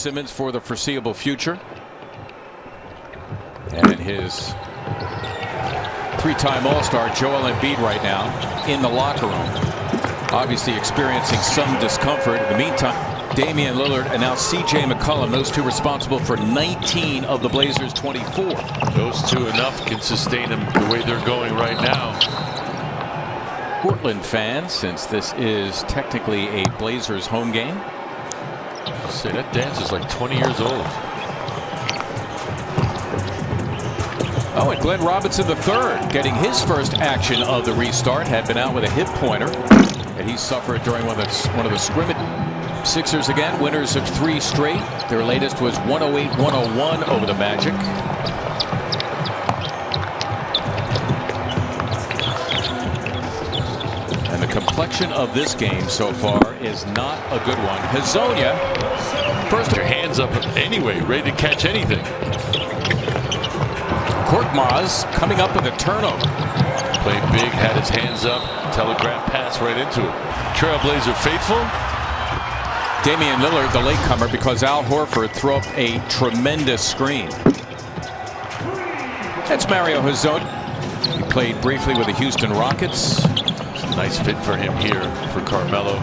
Simmons for the foreseeable future. And his three-time All-Star Joel Embiid right now in the locker room, obviously experiencing some discomfort. In the meantime, Damian Lillard and now C.J. McCollum, those two responsible for 19 of the Blazers' 24. Those two enough can sustain them the way they're going right now. Portland fans, since this is technically a Blazers home game. Say that dance is like 20 years old. Oh, and Glenn Robinson III getting his first action of the restart. Had been out with a hip pointer, and he suffered during one of the scrimmage. Sixers again, winners of 3 straight. Their latest was 108-101 over the Magic. And the complexion of this game so far is not a good one. Hezonja, first, your hands up anyway, ready to catch anything. Korkmaz coming up with a turnover. Played big, had his hands up, telegraph pass right into it. Trailblazer faithful. Damian Lillard, the latecomer, because Al Horford threw up a tremendous screen. That's Mario Hezonja. He played briefly with the Houston Rockets. Nice fit for him here for Carmelo.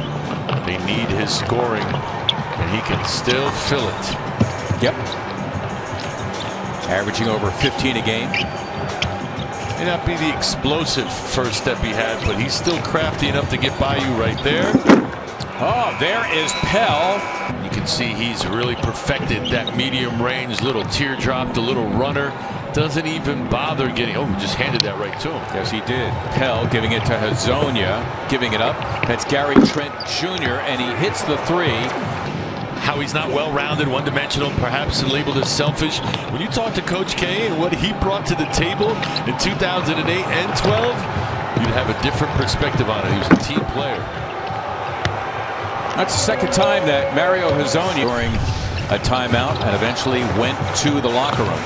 They need his scoring, and he can still fill it. Yep. Averaging over 15 a game. May not be the explosive first step he had, but he's still crafty enough to get by you right there. Oh, there is Pell. You can see he's really perfected that medium range, little teardrop, the little runner. Doesn't even bother getting. Oh, he just handed that right to him. Yes, he did. Pell giving it to Hezonja, giving it up. That's Gary Trent Jr., and he hits the 3. How he's not well-rounded, one-dimensional, perhaps labeled as selfish. When you talk to Coach K and what he brought to the table in 2008 and 12, you'd have a different perspective on it. He was a team player. That's the second time that Mario Hezonja during a timeout and eventually went to the locker room.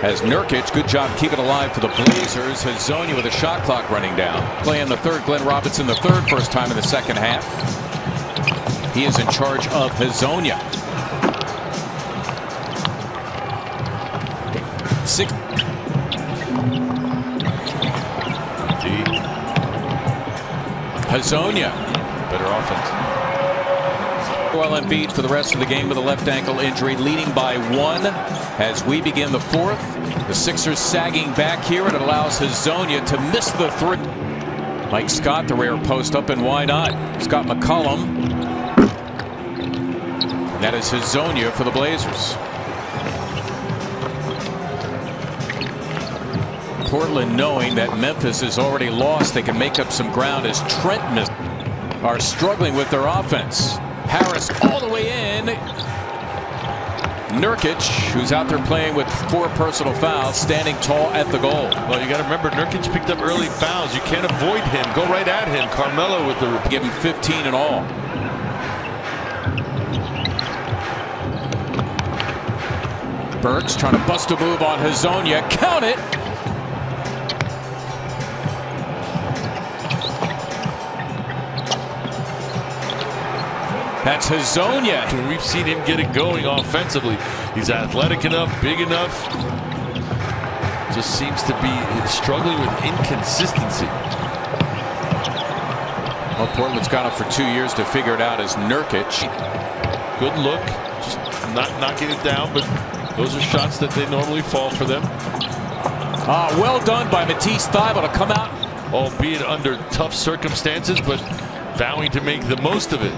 As Nurkic, good job keeping alive for the Blazers. Hezonja with a shot clock running down. Playing the third, Glenn Robinson the third, first time in the second half. He is in charge of Hezonja. 6. Hezonja. Better offense. Joel Embiid for the rest of the game with a left ankle injury, leading by 1 as we begin the 4th. The Sixers sagging back here, and it allows Hezonja to miss the 3. Mike Scott, the rare post up, and why not? Scott McCollum. And that is Hezonja for the Blazers. Portland, knowing that Memphis is already lost, they can make up some ground as Trent missed. Are struggling with their offense. Harris all the way in. Nurkic, who's out there playing with 4 personal fouls, standing tall at the goal. Well, you got to remember, Nurkic picked up early fouls. You can't avoid him. Go right at him. Carmelo with the... Give him 15 in all. Burks trying to bust a move on Hezonja. Count it. That's Hezonja. When we've seen him get it going offensively, he's athletic enough, big enough. Just seems to be struggling with inconsistency. Well, Portland's got him for 2 years to figure it out as Nurkic. Good look, just not knocking it down, but those are shots that they normally fall for them. Well done by Matisse Thybulle to come out. Albeit under tough circumstances, but vowing to make the most of it.